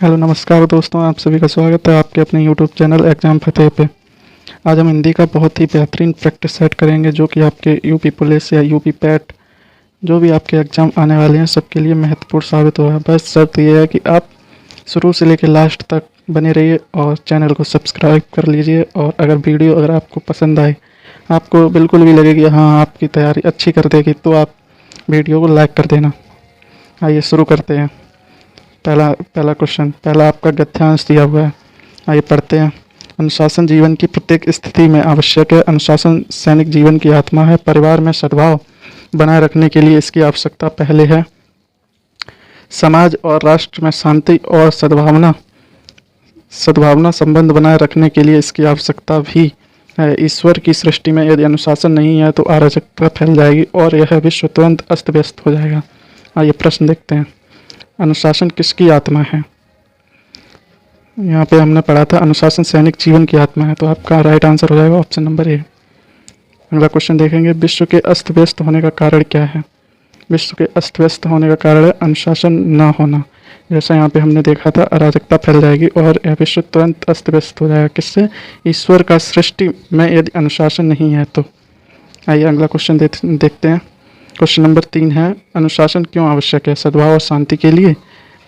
Hello नमस्कार दोस्तों, आप सभी का स्वागत है आपके अपने यूट्यूब चैनल एग्ज़ाम फतेह पे। आज हम हिंदी का बहुत ही बेहतरीन प्रैक्टिस सेट करेंगे जो कि आपके यूपी पुलिस या यूपी पैट जो भी आपके एग्ज़ाम आने वाले हैं सबके लिए महत्वपूर्ण साबित होगा। बस शर्त यह है कि आप शुरू से लेकर लास्ट तक बने रहिए और चैनल को सब्सक्राइब कर लीजिए। और अगर आपको पसंद आए, आपको बिल्कुल भी लगे कि हाँ आपकी तैयारी अच्छी कर देगी, तो आप वीडियो को लाइक कर देना। आइए शुरू करते हैं। पहला क्वेश्चन, पहला आपका गद्यांश दिया हुआ है, आइए पढ़ते हैं। अनुशासन जीवन की प्रत्येक स्थिति में आवश्यक है। अनुशासन सैनिक जीवन की आत्मा है। परिवार में सद्भाव बनाए रखने के लिए इसकी आवश्यकता पहले है। समाज और राष्ट्र में शांति और सद्भावना संबंध बनाए रखने के लिए इसकी आवश्यकता भी है। ईश्वर की सृष्टि में यदि अनुशासन नहीं है तो अराजकता फैल जाएगी और यह विश्व तुरंत अस्त व्यस्त हो जाएगा। आइए प्रश्न देखते हैं। अनुशासन किसकी आत्मा है? यहाँ पे हमने पढ़ा था अनुशासन सैनिक जीवन की आत्मा है, तो आपका राइट आंसर हो जाएगा ऑप्शन नंबर ए। अगला क्वेश्चन देखेंगे, विश्व के अस्त व्यस्त होने का कारण क्या है? विश्व के अस्त व्यस्त होने का कारण है अनुशासन न होना। जैसा यहाँ पे हमने देखा था, अराजकता फैल जाएगी और यह विश्व तुरंत अस्त व्यस्त हो जाएगा। किससे? ईश्वर का सृष्टि में यदि अनुशासन नहीं है तो। आइए अगला क्वेश्चन देखते हैं। क्वेश्चन नंबर 3 है, अनुशासन क्यों आवश्यक है? सद्भाव और शांति के लिए,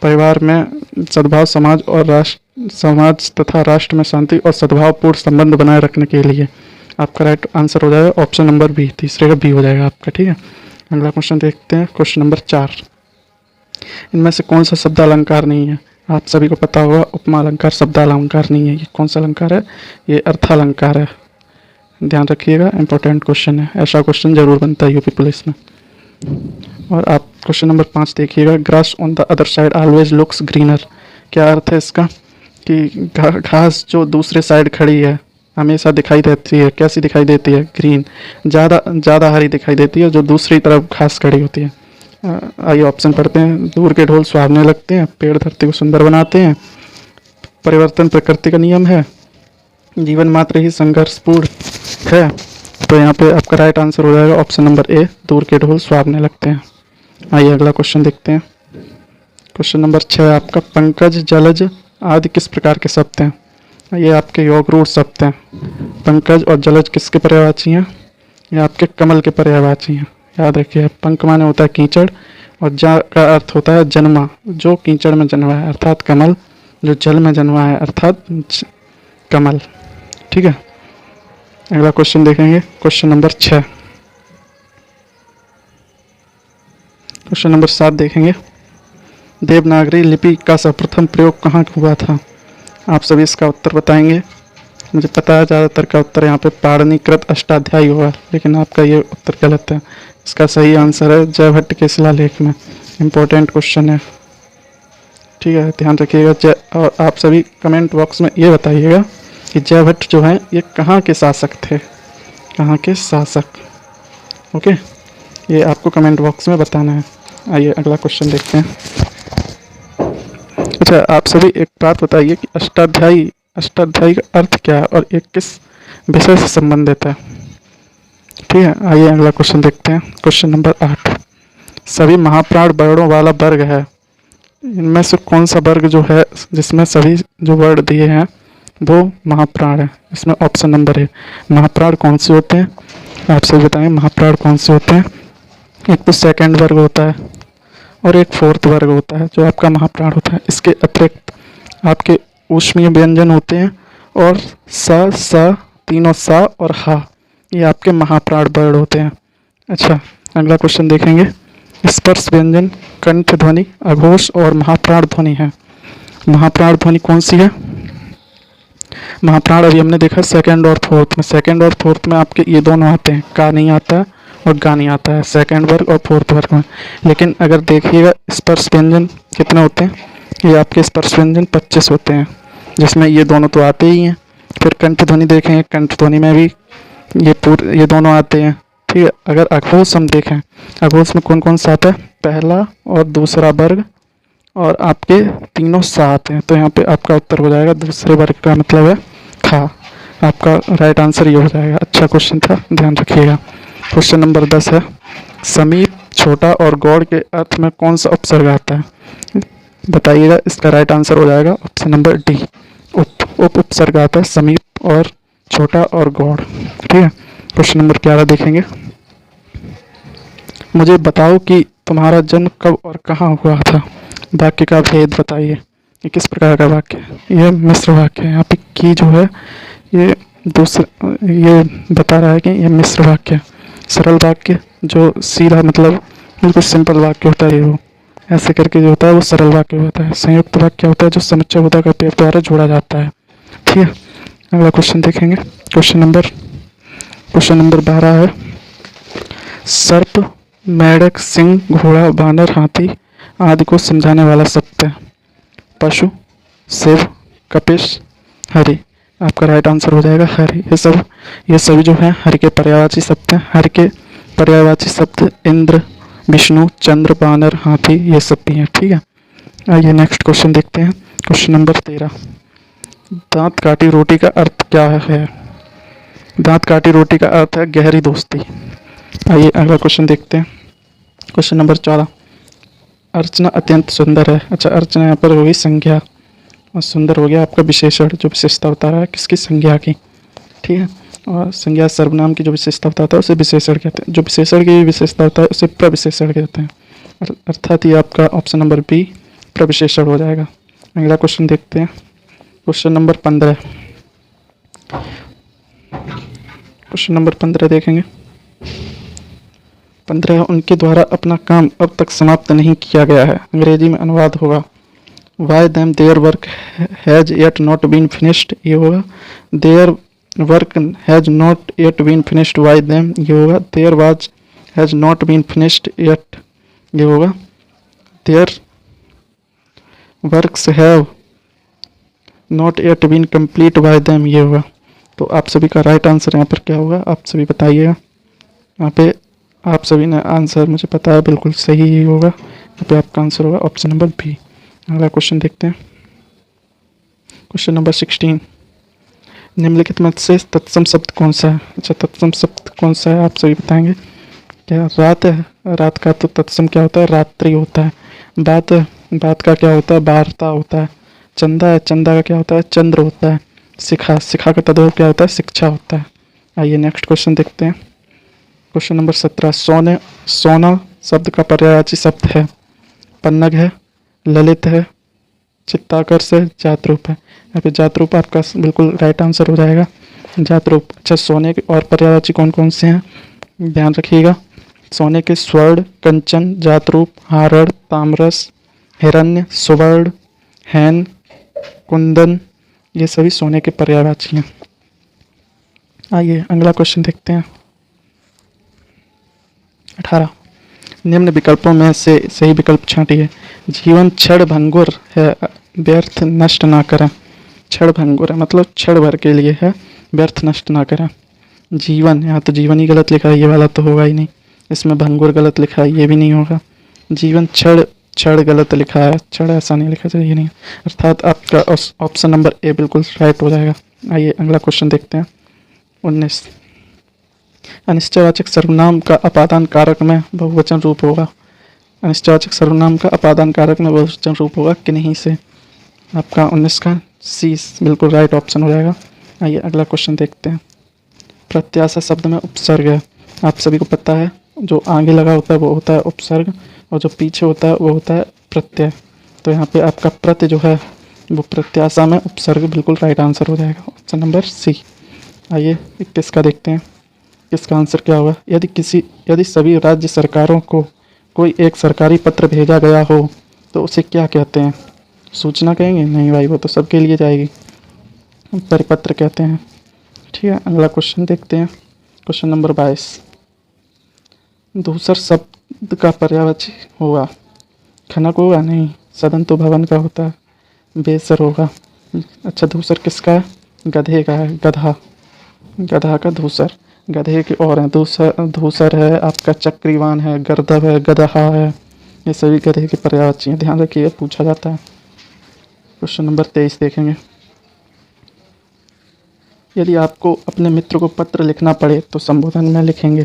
परिवार में सद्भाव, समाज तथा राष्ट्र में शांति और सद्भावपूर्ण संबंध बनाए रखने के लिए। आपका राइट आंसर हो जाएगा ऑप्शन नंबर बी, तीसरे का बी हो जाएगा आपका। ठीक है, अगला क्वेश्चन देखते हैं। क्वेश्चन नंबर 4, इनमें से कौन सा शब्द अलंकार नहीं है? आप सभी को पता होगा उपमा अलंकार शब्द अलंकार नहीं है। ये कौन सा अलंकार है? ये अर्थालंकार है। ध्यान रखिएगा, इंपॉर्टेंट क्वेश्चन है, ऐसा क्वेश्चन जरूर बनता है यूपी पुलिस में। और आप क्वेश्चन नंबर 5 देखिएगा, grass on the other side always looks greener. क्या अर्थ है इसका? कि घास जो दूसरे साइड खड़ी है हमेशा दिखाई देती है, कैसी दिखाई देती है? ग्रीन, ज़्यादा हरी दिखाई देती है जो दूसरी तरफ घास खड़ी होती है। आइए ऑप्शन पढ़ते हैं। दूर के ढोल सुहावने लगते हैं, पेड़ धरती को सुंदर बनाते हैं, परिवर्तन प्रकृति का नियम है, जीवन मात्र ही संघर्षपूर्ण है। तो यहाँ पे आपका राइट आंसर हो जाएगा ऑप्शन नंबर ए, दूर के ढोल सुहावने लगते हैं। आइए अगला क्वेश्चन देखते हैं। क्वेश्चन नंबर 6 आपका, पंकज, जलज आदि किस प्रकार के शब्द हैं? ये आपके योग रूढ़ शब्द हैं। पंकज और जलज किसके पर्यायवाची हैं? ये आपके कमल के पर्यायवाची हैं। याद रखिए, पंक माने होता है कीचड़ और जा का अर्थ होता है जन्मा, जो कीचड़ में जन्मा है अर्थात कमल, जो जल में जन्मा है अर्थात कमल। ठीक है, अगला क्वेश्चन देखेंगे। क्वेश्चन नंबर 6, क्वेश्चन नंबर 7 देखेंगे। देवनागरी लिपि का सर्वप्रथम प्रयोग कहाँ हुआ था? आप सभी इसका उत्तर बताएंगे। मुझे पता है ज़्यादातर का उत्तर यहाँ पे पाणिनिकृत अष्टाध्यायी होगा, लेकिन आपका ये उत्तर गलत है। इसका सही आंसर है जयभट्ट के शिलालेख में। इम्पोर्टेंट क्वेश्चन है, ठीक है, ध्यान रखिएगा। और आप सभी कमेंट बॉक्स में ये बताइएगा कि जयभट्ट जो हैं ये कहाँ के शासक थे? कहाँ के शासक? ओके, ये आपको कमेंट बॉक्स में बताना है। आइए अगला क्वेश्चन देखते हैं। अच्छा, आप सभी एक बात बताइए कि अष्टाध्यायी का अर्थ क्या है और ये किस विषय से संबंधित है? ठीक है, आइए अगला क्वेश्चन देखते हैं। क्वेश्चन नंबर 8, सभी महाप्राण वर्णों वाला वर्ग है, इनमें से कौन सा वर्ग जो है जिसमें सभी जो वर्ण दिए हैं वो महाप्राण है? इसमें ऑप्शन नंबर है। महाप्राण कौन से होते हैं? आप सभी बताएं महाप्राण कौन से होते हैं? एक तो सेकंड वर्ग होता है और एक फोर्थ वर्ग होता है जो आपका महाप्राण होता है। इसके अतिरिक्त आपके ऊष्मीय व्यंजन होते हैं और स तीनों सा और हा, ये आपके महाप्राण वर्ण होते हैं। अच्छा, अगला क्वेश्चन देखेंगे। स्पर्श व्यंजन, कंठ ध्वनि, अघोष और महाप्राण ध्वनि है। महाप्राण ध्वनि कौन सी है? महाप्राण अभी हमने देखा सेकंड और फोर्थ में। सेकंड और फोर्थ में आपके ये दोनों आते हैं, का नहीं आता है और गा नहीं आता है, सेकंड वर्ग और फोर्थ वर्ग में। लेकिन अगर देखिएगा स्पर्श व्यंजन कितने होते हैं? ये आपके स्पर्श व्यंजन 25 होते हैं, जिसमें ये दोनों तो आते ही हैं। फिर कंठ ध्वनि देखेंगे, कंठ ध्वनि में भी ये दोनों आते हैं। ठीक है, अगर अघोष हम देखें, अघोष में कौन कौन सा आता है? पहला और दूसरा वर्ग और आपके तीनों सा आते हैं। तो यहाँ पे आपका उत्तर हो जाएगा दूसरे वर्ग का मतलब है खा। आपका राइट आंसर ये हो जाएगा। अच्छा क्वेश्चन था, ध्यान रखिएगा। क्वेश्चन नंबर 10 है, समीप, छोटा और गौड़ के अर्थ में कौन सा उपसर्ग आता है? बताइएगा। इसका राइट आंसर हो जाएगा ऑप्शन नंबर डी, उप उपसर्ग आता है समीप और छोटा और गौड़। ठीक है, क्वेश्चन नंबर 11 देखेंगे। मुझे बताओ कि तुम्हारा जन्म कब और कहाँ हुआ था। वाक्य का भेद बताइए। ये किस प्रकार का वाक्य है? ये मिश्र वाक्य है। यहाँ पे की जो है ये दूसरा, ये बता रहा है कि ये मिश्र वाक्य है। सरल वाक्य जो सीधा मतलब बिल्कुल सिंपल वाक्य होता है, वो ऐसे करके जो होता है वो सरल वाक्य होता है। संयुक्त वाक्य होता है जो समुच्चय होता का पेड़ द्वारा जोड़ा जाता है। ठीक है, अगला क्वेश्चन देखेंगे। क्वेश्चन नंबर 12 है। सर्प, मेढक, सिंह, घोड़ा, बानर, हाथी आदि को समझाने वाला शब्द है। पशु, शिव, कपिश, हरि। आपका राइट आंसर हो जाएगा हरि। ये सभी जो है हरि के पर्यायवाची शब्द हैं। हरि के पर्यायवाची शब्द इंद्र, विष्णु, चंद्र, बानर, हाथी ये सब भी हैं। ठीक है, आइए नेक्स्ट क्वेश्चन देखते हैं। Question number 13। दांत काटी रोटी का अर्थ क्या है? दांत काटी रोटी का अर्थ है गहरी दोस्ती। आइए अगला क्वेश्चन देखते हैं। Question number 14। अर्चना अत्यंत सुंदर है। अच्छा, अर्चना यहाँ पर होगी संज्ञा और सुंदर हो गया आपका विशेषण, जो विशेषता बता रहा है किसकी, संज्ञा की। ठीक है, और संज्ञा सर्वनाम की जो विशेषता बताता है उसे विशेषण कहते हैं। जो विशेषण की विशेषता होता है उसे प्रविशेषण कहते हैं। अर्थात ये आपका ऑप्शन नंबर बी प्रविशेषण हो जाएगा। अगला क्वेश्चन देखते हैं। Question number 15। क्वेश्चन नंबर 15 देखेंगे। 15 उनके द्वारा अपना काम अब तक समाप्त नहीं किया गया है। अंग्रेजी में अनुवाद होगा Why them their work has yet not been finished, ये होगा their work has not yet been finished, why them ये होगा their was has not been finished yet, ये होगा their works have not yet been complete, why them ये होगा। तो आप सभी का राइट आंसर यहाँ पर क्या होगा आप सभी बताइएगा। यहाँ पे आप सभी ने आंसर मुझे पता है बिल्कुल सही ही होगा। यहाँ पे आपका आंसर होगा ऑप्शन नंबर बी। अगला क्वेश्चन देखते हैं। Question number 16। निम्नलिखित में से तत्सम शब्द कौन सा है? अच्छा, तत्सम शब्द कौन सा है आप सभी बताएंगे। क्या रात है? रात का तो तत्सम क्या होता है? रात्रि होता है। बात का क्या होता है? वार्ता होता है। चंदा है, चंदा का क्या होता है? चंद्र होता है। शिखा का तद्भव क्या होता है? शिक्षा होता है। आइए नेक्स्ट क्वेश्चन देखते हैं। Question number 17। सोना शब्द का पर्यायवाची शब्द है। पन्नग है, ललित है, चित्ताकर्ष है, जातरूप है। यहाँ पे जातरूप आपका बिल्कुल राइट आंसर हो जाएगा, जातरूप। अच्छा, सोने के और पर्यायवाची कौन कौन से हैं ध्यान रखिएगा। सोने के स्वर्ण, कंचन, जातरूप, हारण, ताम्रस, हिरण्य, सुवर्ण, हैन, कुंदन ये सभी सोने के पर्यायवाची हैं। आइए अगला क्वेश्चन देखते हैं। 18। निम्न विकल्पों में से सही विकल्प छांटिए। जीवन क्षण भंगुर है, व्यर्थ नष्ट ना करें। क्षण भंगुर है मतलब क्षण भर के लिए है, व्यर्थ नष्ट ना करें। जीवन, यहाँ तो जीवन ही गलत लिखा है, ये वाला तो होगा ही नहीं। इसमें भंगुर गलत लिखा है, ये भी नहीं होगा। जीवन क्षण गलत लिखा है, क्षण ऐसा नहीं लिखा चाहिए, नहीं। अर्थात आपका ऑप्शन नंबर ए बिल्कुल राइट हो जाएगा। आइए अगला क्वेश्चन देखते हैं। 19। अनिश्चयवाचक सर्वनाम का अपादान कारक में बहुवचन रूप होगा। अनिश्चयवाचक सर्वनाम का अपादान कारक में बहुवचन रूप होगा किन्हीं से। आपका 19 का सी बिल्कुल राइट ऑप्शन हो जाएगा। आइए अगला क्वेश्चन देखते हैं। प्रत्याशा शब्द में उपसर्ग है। आप सभी को पता है जो आगे लगा होता है वो होता है उपसर्ग और जो पीछे होता है वो होता है प्रत्यय। तो यहाँ पे आपका प्रत्यय जो है वो प्रत्याशा में उपसर्ग बिल्कुल राइट आंसर हो जाएगा, ऑप्शन नंबर सी। आइए 21 का देखते हैं, इसका आंसर क्या होगा। यदि सभी राज्य सरकारों को कोई एक सरकारी पत्र भेजा गया हो तो उसे क्या कहते हैं? सूचना कहेंगे? नहीं भाई, वो तो सबके लिए जाएगी, परिपत्र कहते हैं। ठीक है, अगला क्वेश्चन देखते हैं। Question number 22। दूसर शब्द का पर्यायवाची होगा। खनक होगा? नहीं। सदन तो भवन का होता है। बेसर होगा। अच्छा, दूसर किसका है? गधे का है, गधा का धूसर। गधे के और हैं, धूसर है आपका, चक्रीवान है, गर्दभ है, गदहा है, ये सभी गधे के पर्यायवाची हैं। ध्यान रखिए, पूछा जाता है। क्वेश्चन नंबर 23 देखेंगे। यदि आपको अपने मित्र को पत्र लिखना पड़े तो संबोधन में लिखेंगे।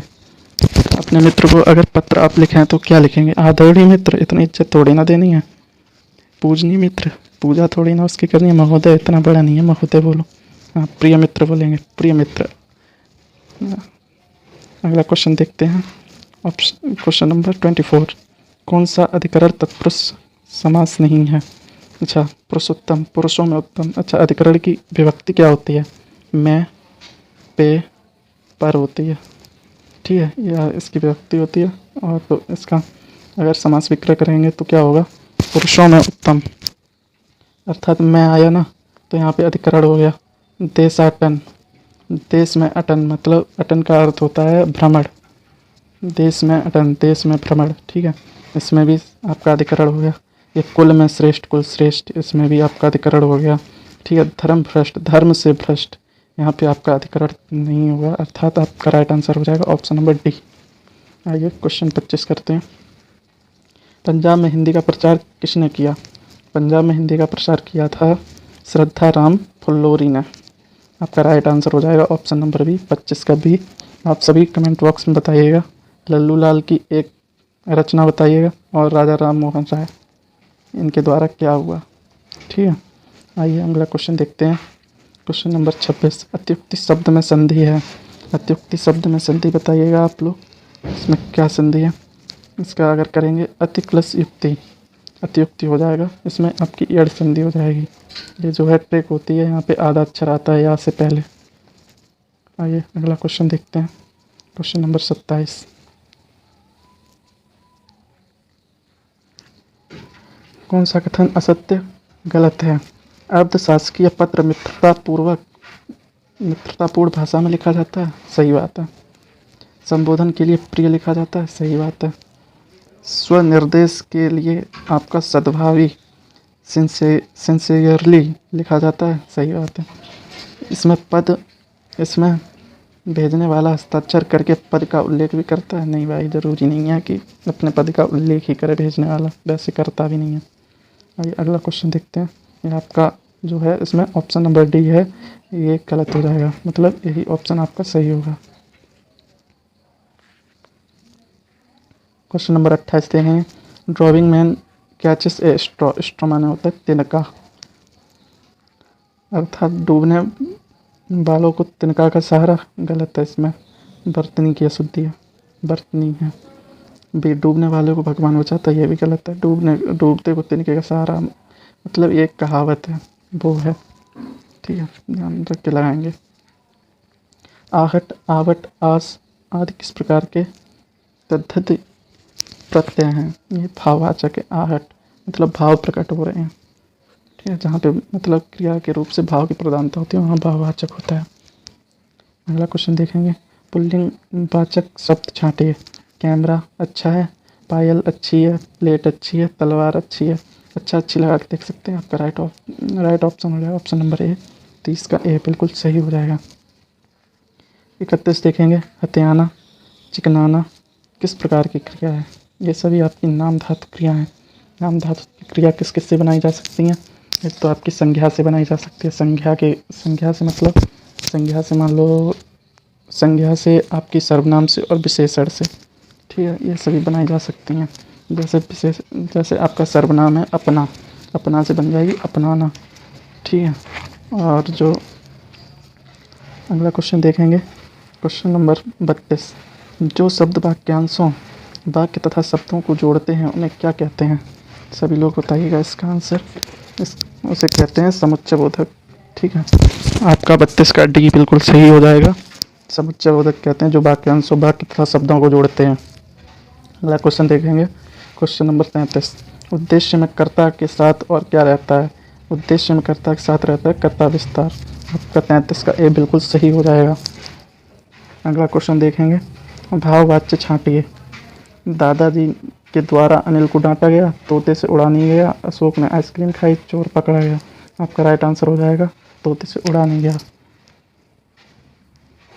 अपने मित्र को अगर पत्र आप लिखें तो क्या लिखेंगे? आदरणीय मित्र, इतनी इज्जत थोड़ी ना देनी है। पूजनीय मित्र, पूजा थोड़ी ना उसकी करनी है। महोदय इतना बड़ा नहीं है, महोदय बोलो। हाँ, प्रिय मित्र बोलेंगे, प्रिय मित्र। अगला क्वेश्चन देखते हैं। Option question number 24। कौन सा अधिकरण तत्पुरुष समास नहीं है? अच्छा, पुरुषोत्तम, पुरुषों में उत्तम। अच्छा, अधिकरण की विभक्ति क्या होती है? मैं, पे, पर होती है। ठीक है, यह इसकी विभक्ति होती है। और तो इसका अगर समास विग्रह करेंगे तो क्या होगा? पुरुषों में उत्तम। अर्थात मैं आया ना, तो यहाँ पे अधिकरण हो गया। देशाटन, देश में अटन, मतलब अटन का अर्थ होता है भ्रमण। देश में अटन, देश में भ्रमण। ठीक है, इसमें भी आपका अधिकरण हो गया। ये कुल में श्रेष्ठ, कुल श्रेष्ठ, इसमें भी आपका अधिकरण हो गया। ठीक है, धर्म भ्रष्ट, धर्म से भ्रष्ट, यहाँ पे आपका अधिकरण नहीं होगा। अर्थात आपका राइट आंसर हो जाएगा ऑप्शन नंबर डी। आइए क्वेश्चन 25 करते हैं। पंजाब में हिंदी का प्रचार किसने किया? पंजाब में हिंदी का प्रचार किया था श्रद्धा राम फुल्लोरी ने। आपका राइट आंसर हो जाएगा ऑप्शन नंबर बी, 25 का बी। आप सभी कमेंट बॉक्स में बताइएगा। लल्लू लाल की एक रचना बताइएगा और राजा राम मोहन राय, इनके द्वारा क्या हुआ। ठीक है, आइए अगला क्वेश्चन देखते हैं। Question number 26। अत्युक्ति शब्द में संधि है। अत्युक्ति शब्द में संधि बताइएगा आप लोग, इसमें क्या संधि है? इसका अगर करेंगे अति प्लस युक्ति, अतियुक्ति हो जाएगा। इसमें आपकी एड़ संधि हो जाएगी। ये जो है ट्रिक होती है, यहाँ पे आधा अक्षर आता है या से पहले। आइए अगला क्वेश्चन देखते हैं। Question number 27। कौन सा कथन असत्य गलत है? अर्धशासकीय पत्र मित्रतापूर्ण भाषा में लिखा जाता है, सही बात है। संबोधन के लिए प्रिय लिखा जाता है, सही बात है। स्वनिर्देश के लिए आपका सद्भावी सिंसियरली लिखा जाता है, सही बात है। इसमें भेजने वाला हस्ताक्षर करके पद का उल्लेख भी करता है, नहीं भाई, ज़रूरी नहीं है कि अपने पद का उल्लेख ही करे भेजने वाला, वैसे करता भी नहीं है। आइए अगला क्वेश्चन देखते हैं। ये आपका जो है इसमें ऑप्शन नंबर डी है, ये गलत हो जाएगा, मतलब यही ऑप्शन आपका सही होगा। क्वेश्चन नंबर 28 देखेंगे। ड्रॉइंग मैन कैचेस ए स्ट्रॉ, स्ट्रॉ माने होता है तिनका, अर्थात डूबने वालों को तिनका का सहारा, गलत है। इसमें बर्तनी की अशुद्धि है, बर्तनी है। भी डूबने वाले को भगवान बचाता है, ये भी गलत है। डूबते को तिनके का सहारा, मतलब ये एक कहावत है, वो है। ठीक है, ध्यान रख के लगाएंगे। आहट, आवट, आस आदि किस प्रकार के तद्धित प्रत्यय हैं? ये भाववाचक है। आहट मतलब भाव प्रकट हो रहे हैं। ठीक है, जहाँ पे मतलब क्रिया के रूप से भाव की प्रधानता होती है, वहाँ भाववाचक होता है। अगला क्वेश्चन देखेंगे। पुल्लिंग वाचक शब्द छांटिए। कैमरा अच्छा है, पायल अच्छी है, प्लेट अच्छी है, तलवार अच्छी है। अच्छा, अच्छी लगा के देख सकते हैं। आपका राइट ऑप्शन हो जाएगा ऑप्शन नंबर ए, 30 का ए बिल्कुल सही हो जाएगा। 31 देखेंगे। हथियाना, चिकनाना किस प्रकार की क्रिया है? ये सभी आपकी नाम धातु क्रिया हैं। नाम धातु की क्रिया किस किस से बनाई जा सकती हैं? एक तो आपकी संज्ञा से बनाई जा सकती है। संज्ञा से मतलब संज्ञा से मान लो, संज्ञा से आपकी सर्वनाम से और विशेषण से। ठीक है, ये सभी बनाई जा सकती हैं। जैसे आपका सर्वनाम है अपना, अपना से बन जाएगी अपनाना। ठीक है, और जो अगला क्वेश्चन देखेंगे। Question number 32। जो शब्द वाक्यांशों, वाक्य तथा शब्दों को जोड़ते हैं उन्हें क्या कहते हैं? सभी लोग बताइएगा इसका आंसर। उसे कहते हैं समुच्चय बोधक। ठीक है, आपका 32 का डी बिल्कुल सही हो जाएगा। समुच्चय बोधक कहते हैं जो वाक्यांशों, वाक्य तथा शब्दों को जोड़ते हैं। अगला क्वेश्चन देखेंगे। Question number 33। उद्देश्य में कर्ता के साथ और क्या रहता है? उद्देश्य में कर्ता के साथ रहता है कर्ता विस्तार। आपका 33 का ए बिल्कुल सही हो जाएगा। अगला क्वेश्चन देखेंगे। भाववाच्य छांटिए। दादाजी के द्वारा अनिल को डांटा गया, तोते से उड़ा नहीं गया, अशोक ने आइसक्रीम खाई, चोर पकड़ा गया। आपका राइट आंसर हो जाएगा तोते से उड़ा नहीं गया।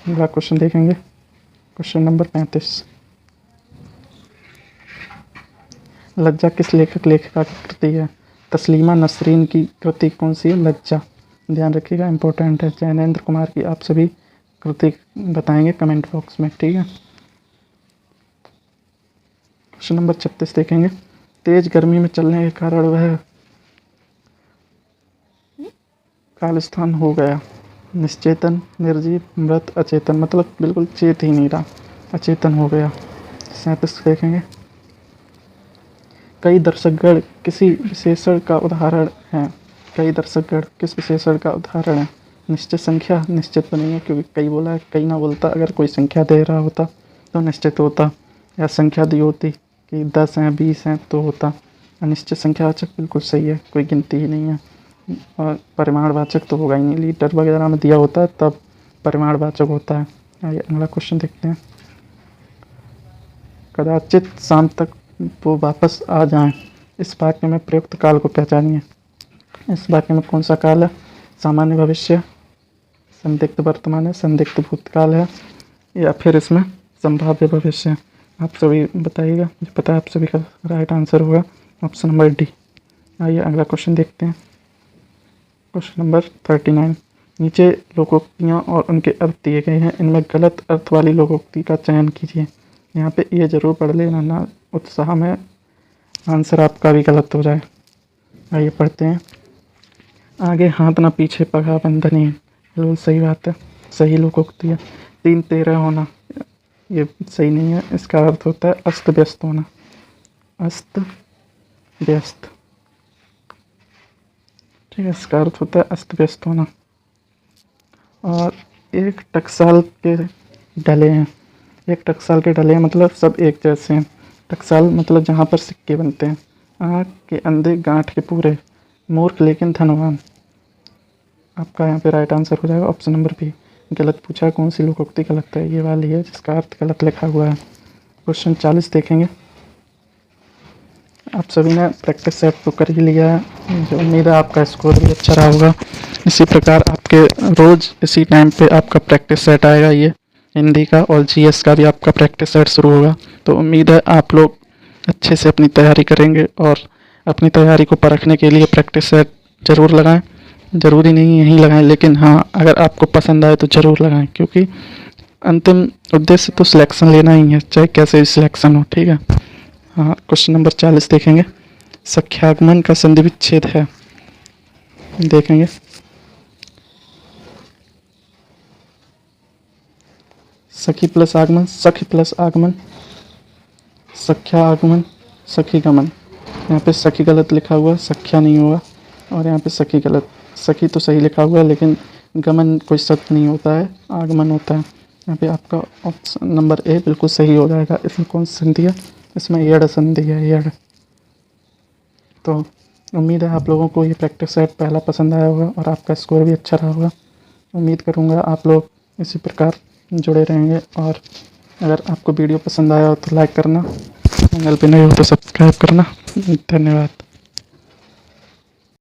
अगला क्वेश्चन देखेंगे। Question number 35। लज्जा किस लेखक लेखिका की कृति है? तस्लीमा नसरीन की कृति कौन सी है? लज्जा। ध्यान रखिएगा, इंपॉर्टेंट है। जैनेंद्र कुमार की आप सभी कृति बताएंगे कमेंट बॉक्स में। ठीक है, क्वेश्चन नंबर 36 देखेंगे। तेज गर्मी में चलने के कारण वह खालिस्तान हो गया। निश्चेतन, निर्जीव, मृत, अचेतन, मतलब बिल्कुल चेत ही नहीं रहा, अचेतन हो गया। 37 देखेंगे। कई दर्शकगण किसी विशेषण का उदाहरण हैं। कई दर्शकगण किस विशेषण का उदाहरण है? निश्चित संख्या निश्चित तो नहीं है, क्योंकि कई बोला है, कई ना बोलता। अगर कोई संख्या दे रहा होता तो निश्चित होता, या संख्या दी होती कि 10 हैं 20 हैं तो होता। अनिश्चित संख्यावाचक बिल्कुल सही है, कोई गिनती ही नहीं है। और परिमाणवाचक तो होगा ही नहीं, लीटर वगैरह में दिया होता है तब परिमाणवाचक होता है। आइए अगला क्वेश्चन देखते हैं। कदाचित शाम तक वो वापस आ जाएं। इस वाक्य में प्रयुक्त काल को पहचानिए। इस वाक्य में कौन सा काल है? सामान्य भविष्य, संदिग्ध वर्तमान है, संदिग्ध भूतकाल है, या फिर इसमें संभाव्य भविष्य है? आप सभी बताइएगा, मुझे पता है आप सभी का राइट आंसर होगा ऑप्शन नंबर डी। आइए अगला क्वेश्चन देखते हैं। Question number 39। नीचे लोकोक्तियाँ और उनके अर्थ दिए गए हैं, इनमें गलत अर्थ वाली लोकोक्ति का चयन कीजिए। यहाँ पे ये जरूर पढ़ लेना ना उत्साह में आंसर आपका भी गलत हो जाए। आइए पढ़ते हैं। आगे हाथ ना पीछे पगा बंधनी, बिल्कुल सही बात है, सही लोकोक्ति है। 3-13 होना ये सही नहीं है, इसका अर्थ होता है अस्त व्यस्त होना, अस्त व्यस्त। ठीक है, इसका अर्थ होता है अस्त व्यस्त होना। और एक टकसाल के डले हैं। एक टकसाल के डले हैं मतलब सब एक जैसे हैं। टकसाल मतलब जहाँ पर सिक्के बनते हैं। आँख के अंधे गांठ के पूरे, मूर्ख लेकिन धनवान। आपका यहाँ पे राइट आंसर हो जाएगा ऑप्शन नंबर बी। गलत पूछा, कौन सी लोकोक्ति गलत है? ये वाली है जिसका अर्थ गलत लिखा हुआ है। क्वेश्चन 40 देखेंगे। आप सभी ने प्रैक्टिस सेट तो कर ही लिया है, मुझे उम्मीद है आपका स्कोर भी अच्छा रहा होगा। इसी प्रकार आपके रोज़ इसी टाइम पे आपका प्रैक्टिस सेट आएगा, ये हिंदी का और जीएस का भी आपका प्रैक्टिस सेट शुरू होगा। तो उम्मीद है आप लोग अच्छे से अपनी तैयारी करेंगे और अपनी तैयारी को परखने के लिए प्रैक्टिस सेट ज़रूर लगाएं। ज़रूरी नहीं यहीं लगाएं, लेकिन हाँ अगर आपको पसंद आए तो ज़रूर लगाएं, क्योंकि अंतिम उद्देश्य तो सिलेक्शन लेना ही है, चाहे कैसे भी सिलेक्शन हो। ठीक है। हाँ, क्वेश्चन नंबर 40 देखेंगे। सख्यागमन का संधि विच्छेद है, देखेंगे। सखी प्लस आगमन, सखी प्लस आगमन, सख्या आगमन, सखी गमन। यहाँ पे सखी गलत लिखा हुआ है, सख्या नहीं होगा। और यहाँ पे सखी गलत, सखी तो सही लिखा हुआ है लेकिन गमन कोई शब्द नहीं होता है, आगमन होता है। यहाँ पे आपका ऑप्शन नंबर ए बिल्कुल सही हो जाएगा। इसमें कौन सी संधि है? इसमें यड़ संधि है, यड़। तो उम्मीद है आप लोगों को ये प्रैक्टिस सेट पहला पसंद आया होगा और आपका स्कोर भी अच्छा रहा होगा। उम्मीद करूँगा आप लोग इसी प्रकार जुड़े रहेंगे। और अगर आपको वीडियो पसंद आया हो तो लाइक करना, चैनल पे नए हो तो सब्सक्राइब करना। धन्यवाद।